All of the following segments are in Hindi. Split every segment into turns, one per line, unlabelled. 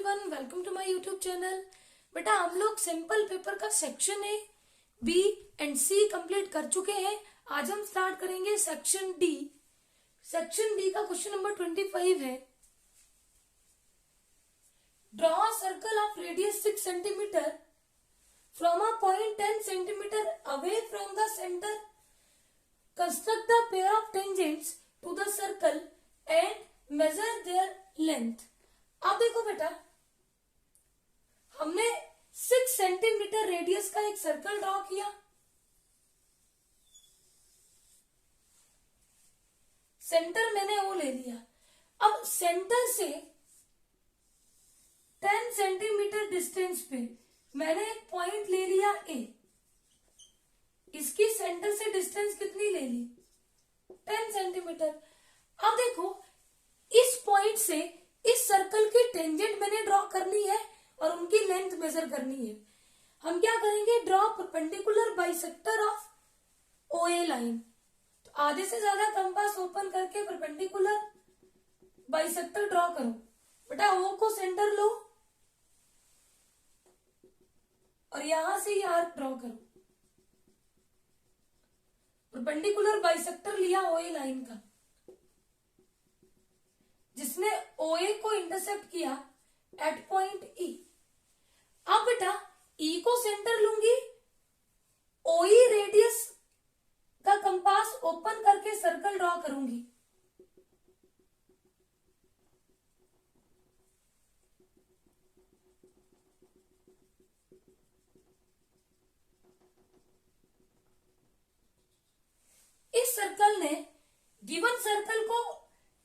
Everyone, welcome to my YouTube channel. बेटा हम लोग सिंपल पेपर का section A, B and C complete कर चुके हैं। आज हम स्टार्ट करेंगे सेक्शन डी। सेक्शन डी का क्वेश्चन नंबर 25 है। Draw a circle of radius 6 centimetre from a point 10 centimetre away from the centre. Construct the pair of tangents to the circle and measure their length. अब देखो बेटा, हमने 6 सेंटीमीटर रेडियस का एक सर्कल ड्रॉ किया। सेंटर मैंने ओ ले लिया। अब सेंटर से 10 सेंटीमीटर डिस्टेंस पे मैंने एक पॉइंट ले लिया ए। इसकी सेंटर से डिस्टेंस कितनी ले ली? 10 सेंटीमीटर। अब देखो, इस पॉइंट से इस सर्कल की टेंजेंट मैंने ड्रॉ करनी है और उनकी लेंथ मेजर करनी है। हम क्या करेंगे? ड्रॉ परपेंडिकुलर बाइसेक्टर ऑफ ओए लाइन। तो आधे से ज्यादा कंपास ओपन करके परपेंडिकुलर बाइसेक्टर ड्रॉ करो। बेटा ओ को सेंटर लो और यहां से ये आर्क ड्रॉ करो। परपेंडिकुलर बाइसेक्टर लिया ओए लाइन का, जिसने ओए को इंटरसेप्ट किया एट पॉइंट ई। अब बेटा ई को सेंटर लूंगी, ओई रेडियस का कंपास ओपन करके सर्कल ड्रॉ करूंगी। इस सर्कल ने गिवन सर्कल को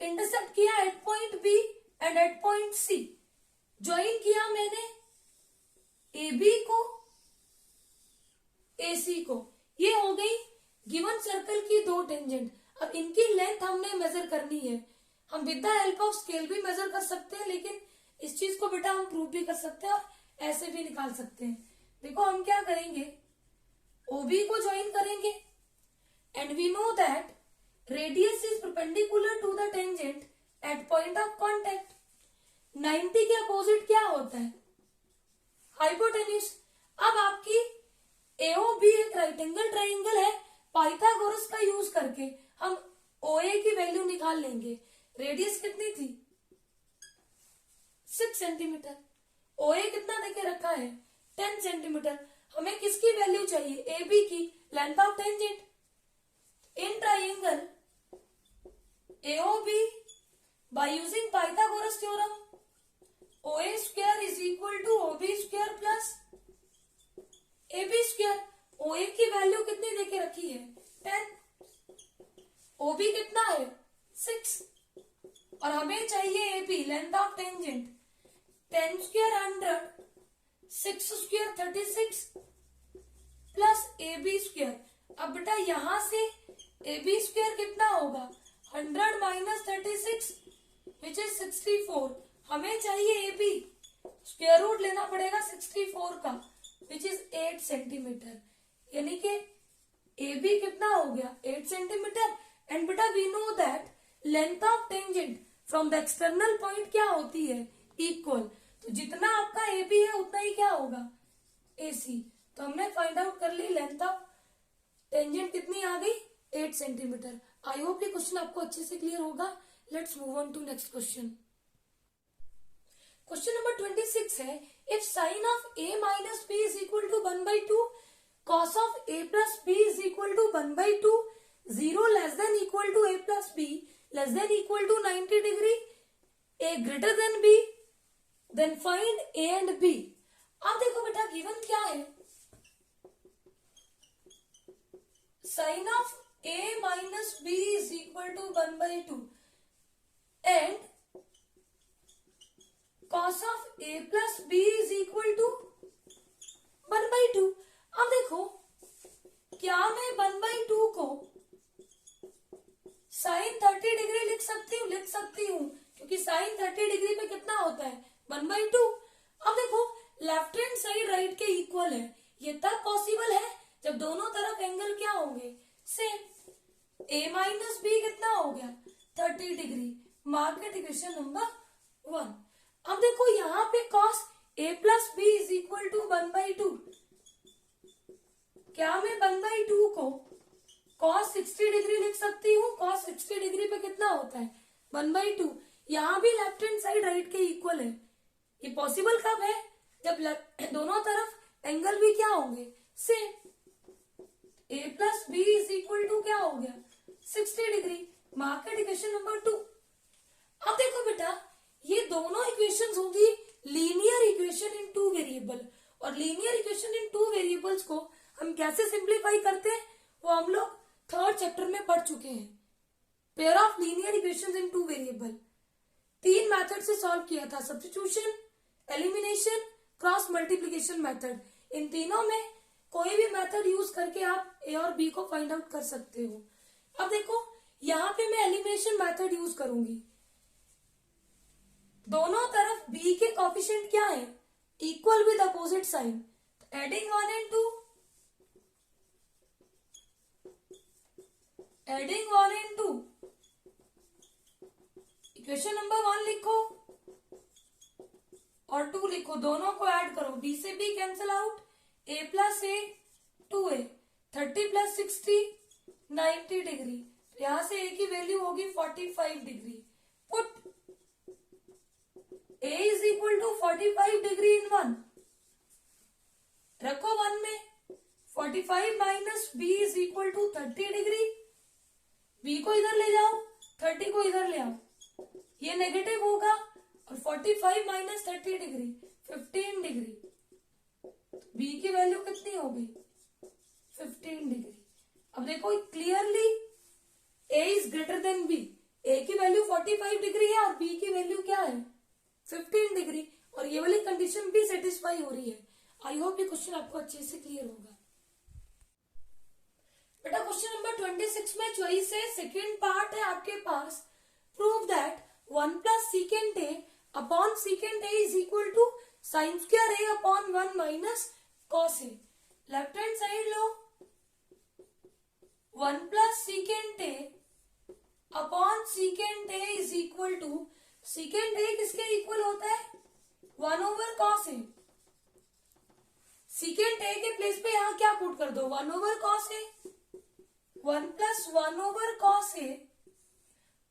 इंटरसेप्ट किया at point B and at point C. Join किया मैंने ए बी को ए सी को। ये हो गई गिवन सर्कल की दो टेंजेंट। अब इनकी लेंथ हमने मेजर करनी है। हम with the help of scale भी मेजर कर सकते हैं, लेकिन इस चीज को बेटा हम प्रूव भी कर सकते हैं और ऐसे भी निकाल सकते हैं। देखो हम क्या करेंगे, ओबी को ज्वाइन करेंगे and we know that radius is perpendicular to the tangent at point of contact। 90 के अपोजिट क्या होता है? हाइपोटेन्यूज। अब आपकी AOB एक राइट एंगल ट्राइंगल है। पाइथागोरस का यूज करके हम OA की वैल्यू निकाल लेंगे। रेडियस कितनी थी? 6 सेंटीमीटर। OA कितना देके रखा है? 10 सेंटीमीटर। हमें किसकी वैल्यू चाहिए? AB की, length of tangent. In triangle AOB, by using Pythagoras theorem, OA square is equal to OB square plus AB square। OA की वैल्यू कितनी देके रखी है? 10। OB कितना है? 6। और हमें चाहिए AB, length of tangent. 10 square 100, 6 square 36 plus AB square. अब बेटा यहां से AB स्क्वायर कितना होगा? 100 माइनस 36 विच इज 64। हमें चाहिए AB, स्क्वायर रूट लेना पड़ेगा 64 का, विच इज 8 सेंटीमीटर। यानी कि AB कितना हो गया? 8 सेंटीमीटर। एंड बेटा we know that length of tangent from the external point क्या होती है? इक्वल। तो जितना आपका AB है उतना ही क्या होगा? AC। तो हमने फाइंड आउट कर ली लेंथ ऑफ टेंजेंट कितनी आ गई? 8 सेंटीमीटर। आई होप ये क्वेश्चन आपको अच्छे से क्लियर होगा। Let's move on to next question. Question number 26 है, if sine of a minus b is equal to 1/2, cos of a plus b is equal to 1/2, 0 less than equal to a plus b less than equal to 90 degree, a greater than b, then find a and b। अब देखो बेटा गिवन क्या है? Sine of a minus b is equal to 1/2 and cos of a plus b is equal to 1/2। अब देखो, क्या मैं 1/2 को साइन 30 डिग्री लिख सकती हूँ? लिख सकती हूँ, क्योंकि साइन 30 डिग्री पे कितना होता है? 1/2। अब देखो लेफ्ट हैंड साइड राइट के इक्वल है। ये तब पॉसिबल है जब दोनों तरफ एंगल क्या होंगे? सेम। a माइनस बी कितना हो गया? 30 degree. Mark it equation number 1। अब देखो यहाँ पे cos a plus B is equal to 1/2, क्या मैं 1/2 को cos 60 डिग्री लिख सकती हूँ? cos 60 डिग्री पे कितना होता है? 1/2। यहाँ भी लेफ्ट हैंड साइड राइट के इक्वल है। ये पॉसिबल कब है? जब दोनों तरफ एंगल भी क्या होंगे? Same. a plus B is equal to क्या हो गया? 60 डिग्री। Market equation number 2। अब देखो बेटा, ये दोनों इक्वेशंस होंगी linear equation in two variable, और linear equation in two variables को हम कैसे सिंप्लीफाई करते हैं वो हम लोग थर्ड चैप्टर में पढ़ चुके हैं। Pair of linear equations in two variable 3 method से सॉल्व किया था, substitution, elimination, cross multiplication method. इन तीनों में कोई भी मेथड यूज करके आप ए और बी को फाइंड आउट कर सकते हो। अब देखो, यहाँ पे मैं एलिमिनेशन मेथड यूज करूंगी। दोनों तरफ b के कोफिशिएंट क्या है? Equal with opposite sign. Adding 1 and 2, adding 1 and 2, equation number 1 लिखो और 2 लिखो, दोनों को ऐड करो। b से b cancel out, a plus a 2a, 30 plus 60 90 degree. यहां से a की वैल्यू होगी 45 degree. Put a is equal to 45 degree in 1, रखो 1 में। 45 minus b is equal to 30 degree. b को इधर ले जाओ, 30 को इधर ले आओ, ये नेगेटिव होगा, और 45 माइनस 30 डिग्री 15 डिग्री। b की वैल्यू कितनी होगी? 15 डिग्री। अब देखो clearly a is greater than b, a की वैल्यू 45 डिग्री है और b की वैल्यू क्या है? 15 डिग्री, और ये वाली कंडीशन भी सेटिस्फाई हो रही है। आई होप ये क्वेश्चन आपको अच्छे से क्लियर होगा। बेटा क्वेश्चन नंबर 26 में चॉइस है, सेकेंड पार्ट है आपके पास। Prove that 1 plus secant A upon secant A is equal to sine square A upon 1 minus cos A. Left hand side लो, 1 plus secant A upon secant A is equal to, secant A किसके इक्वल होता है? 1 over cos A. Secant A के प्लेस पे यहां क्या पुट कर दो? 1 over cos A. 1 plus 1 over cos A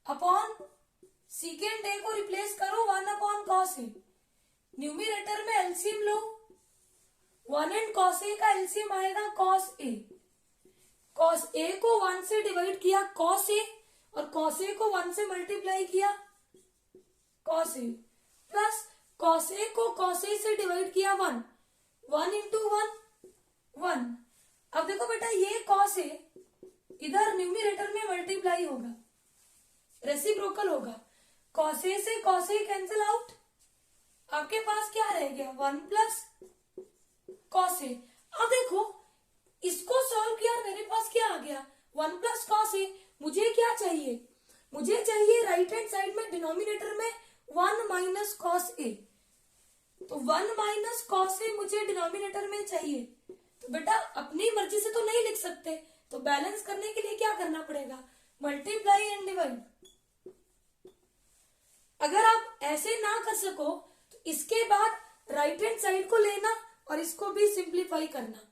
upon secant ए को रिप्लेस करो 1 अपॉन कॉस ए। न्यूमरेटर में LCM low, 1 and cos A का एलसीएम आएगा कॉस ए। कॉस ए को 1 से डिवाइड किया कॉस ए, और कॉस ए को 1 से मल्टीप्लाई किया cos A, plus cos A को कॉस ए से डिवाइड किया 1, 1 इंटू 1 1। अब देखो बेटा, ये कॉस ए इधर न्यूमरेटर में मल्टीप्लाई होगा, रेसिप्रोकल होगा। कॉस ए से कॉस ए कैंसिल आउट, आपके पास क्या रह गया? 1 प्लस कॉस ए। अब देखो, इसको सॉल्व किया, मेरे पास क्या आ गया? 1 प्लस कॉस ए। मुझे क्या चाहिए? मुझे चाहिए राइट हैंड साइड में डिनोमिनेटर में 1 माइनस कॉस ए। तो 1 माइनस कॉस ए मुझे डिनोमिनेटर में चाहिए। तो बेटा अपनी मर्जी से तो नहीं लिख सकते, तो बैलेंस करने के लिए क्या करना पड़ेगा? Multiply and divide. अगर आप ऐसे ना कर सको तो इसके बाद राइट हैंड साइड को लेना और इसको भी सिंप्लीफाई करना।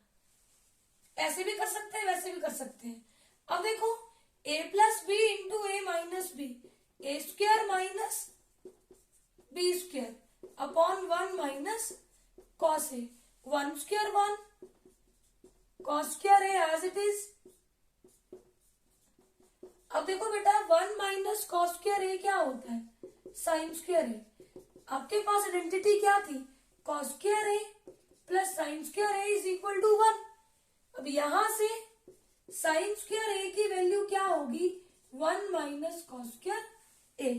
ऐसे भी कर सकते हैं, वैसे भी कर सकते हैं। अब देखो, a plus B into A minus B, A square minus B square upon 1 minus cos A. 1 square 1, cos square A as it is. अब देखो बेटा, 1 माइनस कॉस स्क्वायर ए क्या होता है? Sine square A. आपके पास आइडेंटिटी क्या थी? Cos square A plus sine square A is equal to 1। अब यहां से साइन स्क्वायर ए की वैल्यू क्या होगी? 1 माइनस कॉस स्क्वायर ए,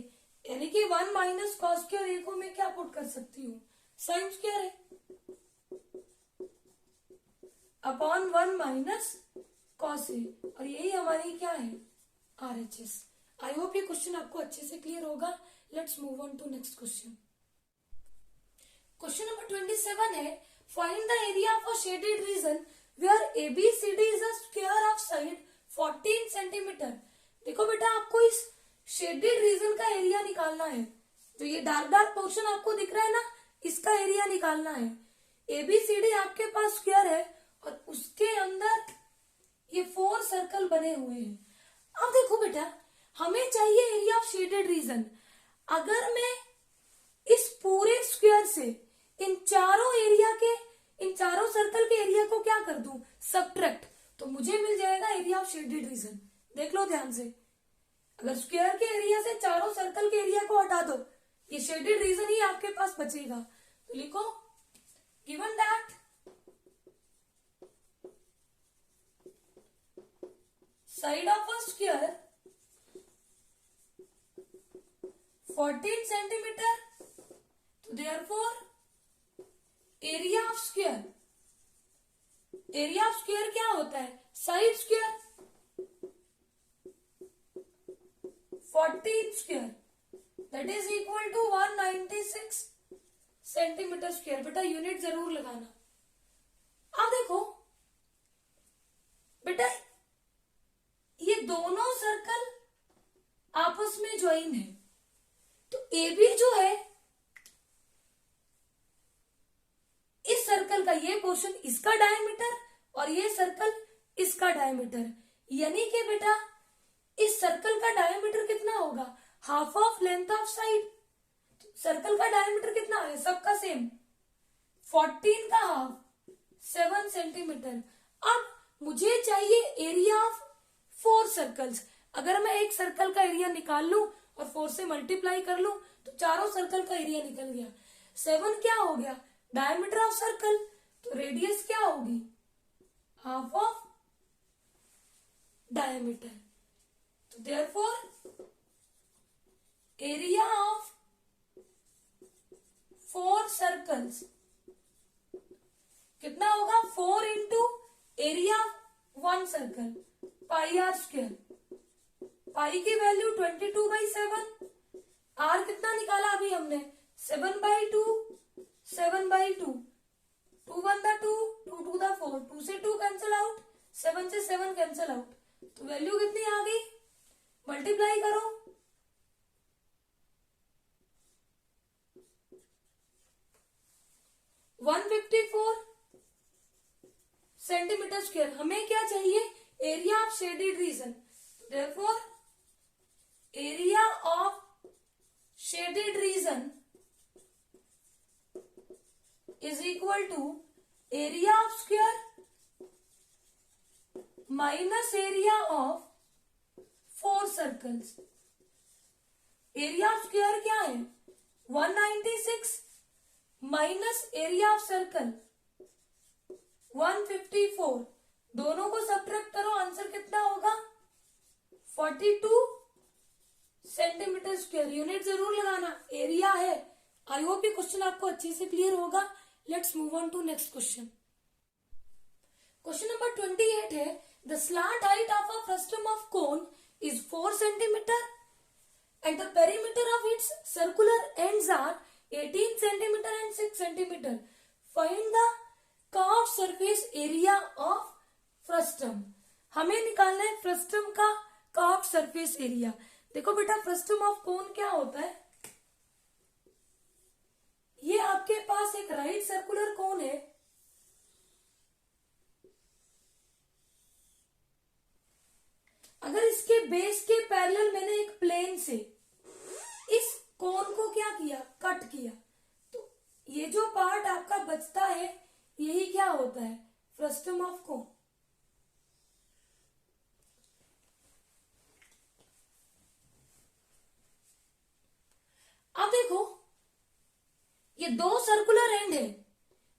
यानी कि 1 माइनस कॉस स्क्वायर ए को मैं क्या पुट कर सकती हूँ? Sine square A upon 1 minus cos A, और यही हमारी क्या है? RHS। आई होप ये क्वेश्चन आपको अच्छे से क्लियर होगा। Let's move on to next question. Question number 27 है, find the area of a shaded region where ABCD is a square of side 14 centimetre. देखो बेटा, आपको इस शेडेड रीजन का एरिया निकालना है। तो ये डार्क डार्क पोर्शन आपको दिख रहा है ना, इसका एरिया निकालना है। ABCD आपके पास स्क्वायर है और उसके अंदर ये 4 सर्कल बने हुए हैं। अब देखो बेटा, हमें चाहिए एरिया ऑफ शेडेड रीजन। अगर मैं इस पूरे स्क्वायर से इन चारों सर्कल के एरिया को क्या कर दूं, सब्ट्रैक्ट, तो मुझे मिल जाएगा एरिया ऑफ शेडेड रीजन। देख लो ध्यान से, अगर स्क्वायर के एरिया से चारों सर्कल के एरिया को हटा दो, ये शेडेड रीजन ही आपके पास बचेगा। तो लिखो given that side of a square 14 centimetre, तो देयरफॉर एरिया ऑफ स्क्वायर क्या होता है, side square 14 square that is equal to 196 centimetre square. बेटा यूनिट जरूर लगाना। अब देखो बेटा, ये दोनों सर्कल आपस में ज्वाइन है, तो AB जो है इस सर्कल का ये पोर्शन इसका डायमीटर और ये सर्कल इसका डायमीटर, यानी कि बेटा इस सर्कल का डायमीटर कितना होगा, half of length of side. Circle का डायमीटर कितना है, सबका सेम, 14 का हाफ 7 सेंटीमीटर। अब मुझे चाहिए एरिया ऑफ 4 सर्कल्स। अगर मैं एक सर्कल का एरिया निकाल लूं और 4 से मल्टीप्लाई कर लूं तो चारों सर्कल का एरिया निकल गया। 7 क्या हो गया, डायमीटर ऑफ सर्कल, तो रेडियस क्या होगी, हाफ ऑफ डायमीटर। तो देयरफॉर एरिया ऑफ 4 सर्कल्स कितना होगा, 4 into area of 1 circle, pi r square. Pi की वैल्यू 22/7, आर कितना निकाला अभी हमने, 7/2, 7/2, 2 1 दा 2, 2 2 दा 4, 2 से 2 कैंसिल आउट, 7 से 7 कैंसिल आउट, तो वैल्यू कितनी आ गई, मल्टीप्लाई करो, 154 सेंटीमीटर स्क्वायर। हमें क्या चाहिए, area of shaded region. Therefore area of shaded region is equal to area of square minus area of 4 circles। Area of square क्या है, 196 माइनस एरिया ऑफ सर्कल 154, दोनों को सब्ट्रैक्ट करो, आंसर कितना होगा, 42 सेंटीमीटर स्क्वायर। यूनिट जरूर लगाना, एरिया है। आई होप ये क्वेश्चन आपको अच्छे से क्लियर होगा। Let's move on to next question. Question number 28 है, the slant height of a frustum of cone is 4 centimetre and the perimeter of its circular ends are 18 centimetre and 6 centimetre. Find the curve surface area of frustum. हमें निकालना है फ्रस्टम का कर्व सरफेस एरिया। देखो बेटा, फ्रस्टम ऑफ कोन क्या होता है, ये आपके पास एक राइट सर्कुलर कोन है, अगर इसके बेस के पैरेलल मैंने एक प्लेन से इस कोन को क्या किया, कट किया, तो ये जो पार्ट आपका बचता है यही क्या होता है, फ्रस्टम ऑफ कोन। अब देखो, ये दो सर्कुलर एंड है,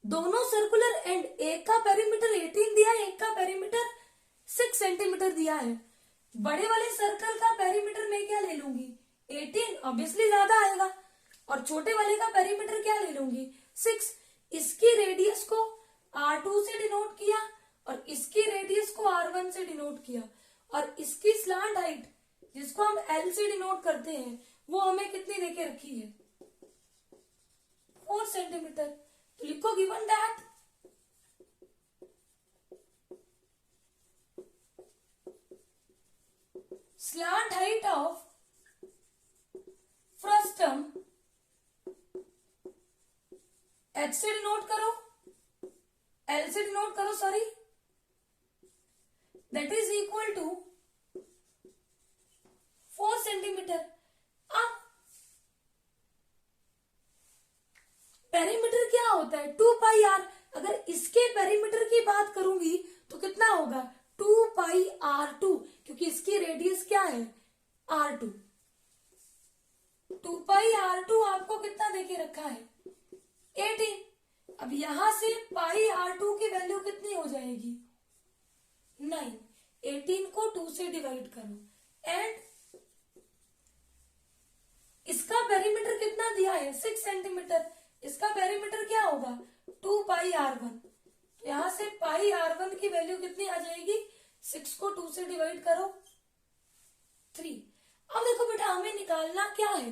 दोनों सर्कुलर एंड, एक का पेरीमीटर 18 दिया है, एक का पेरीमीटर 6 सेंटीमीटर दिया है। बड़े वाले सर्कल का पेरीमीटर मैं क्या ले लूंगी, 18, ऑब्वियसली ज्यादा आएगा, और छोटे वाले का पेरीमीटर क्या ले लूंगी, 6। इसकी रेडियस को R2 से डिनोट किया और इसकी रेडियस को R1 से डिनोट किया, और इसकी स्लांट हाइट जिसको हम L से डिनोट करते हैं वो हमें कितनी देके रखी है, 4 सेंटीमीटर। तो लिखो given that slant height of frustum H से डिनोट करो, एल से डिनोट करो, sorry, that is equal to 4 centimetre. अब पेरीमीटर क्या होता है? 2 पाई आर। अगर इसके पेरीमीटर की बात करूंगी तो कितना होगा? 2 पाई R2, क्योंकि इसकी रेडियस क्या है? R2। 2 पाई R2 आपको कितना देके रखा है? 18। अब यहां से पाई R2 की वैल्यू कितनी हो जाएगी? 9। 18 को 2 से डिवाइड करो एंड इसका पेरीमीटर कितना दिया है? 6 सेंटीमीटर। इसका पेरीमीटर क्या होगा? 2 पाई R1। तो यहां से पाई R1 की वैल्यू कितनी आ जाएगी? 6 को 2 से डिवाइड करो 3। अब देखो बेटा, हमें निकालना क्या है?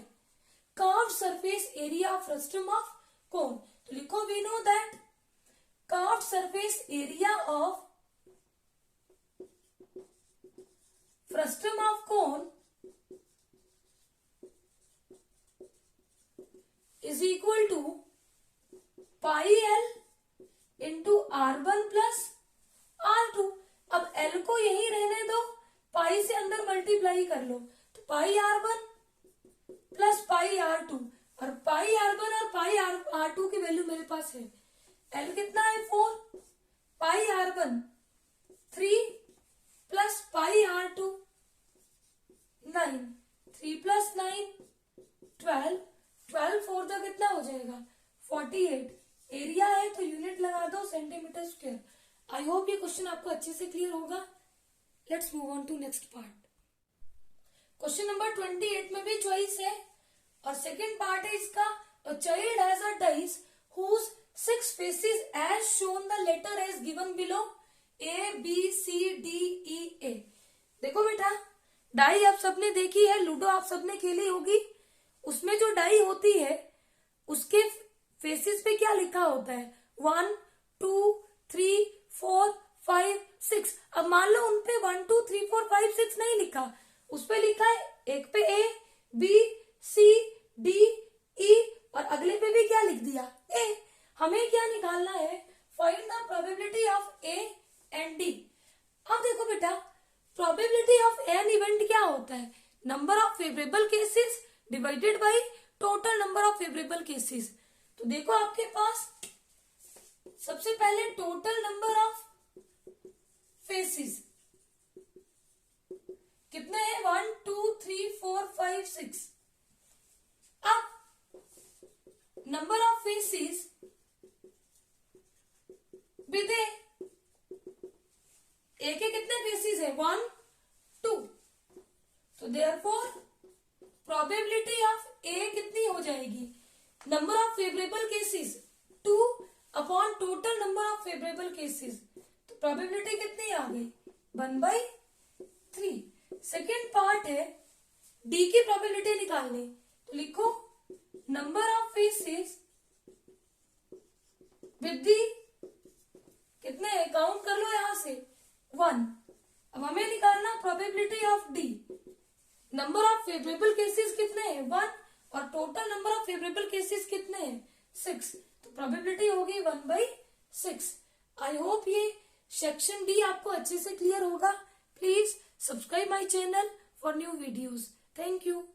Curved surface area of frustum of cone. तो लिखो, we know that curved surface area of frustum of cone is equal to pi L into R1 plus R2। अब L को यही रहने दो, पाई से अंदर मल्टीप्लाई कर लो, तो पाई R1 प्लस पाई R2, और पाई R1 और पाई R2 की वैल्यू मेरे पास है। L कितना है? 4, पाई R1 3 plus pi R2 9, 3 plus 9 12, 12 4 का कितना हो जाएगा? 48। एरिया है तो यूनिट लगा दो, सेंटीमीटर स्क्वायर। आई होप ये क्वेश्चन आपको अच्छे से क्लियर होगा। Let's move on to next part. Question number 28 में भी चॉइस है और सेकेंड पार्ट है इसका। A child has a dice whose 6 faces as shown, the letter as given below, A B C D E A। देखो बेटा, डाई आप सबने देखी है, लूडो आप सबने खेली होगी। उसमें जो डाई होती है उसके फेसेस पे क्या लिखा होता है? 1 2 3 4 5 6। अब मान लो उन पे 1 2 3 4 5 6 नहीं लिखा, उस पे लिखा है एक पे A B C D E और अगले पे भी क्या लिख दिया? A। हमें क्या निकालना है? Find the probability of A and D। अब देखो बेटा, प्रोबेबिलिटी ऑफ एन इवेंट क्या होता है? Number of favourable cases divided by total number of favourable cases. तो देखो आपके पास सबसे पहले टोटल नंबर ऑफ फेसेस कितने हैं? 1 2 3 4 5 6। अब नंबर ऑफ फेसेस विद ए के कितने फेसेस है? 1 2। तो देयरफॉर प्रोबेबिलिटी ऑफ ए कितनी हो जाएगी? Number of favourable cases 2 upon total number of favourable cases. तो प्रोबेबिलिटी कितनी आ गई? 1/3। सेकेंड पार्ट है डी की प्रोबेबिलिटी निकालनी। तो लिखो, number of faces with the कितने है? काउंट कर लो यहां से 1। अब हमें निकालना probability of D. Number of favourable cases कितने हैं? 1 और total number of favourable cases कितने हैं? 6। तो प्रोबेबिलिटी होगी 1/6। आई होप ये सेक्शन डी आपको अच्छे से क्लियर होगा। Please subscribe my channel for new videos. Thank you.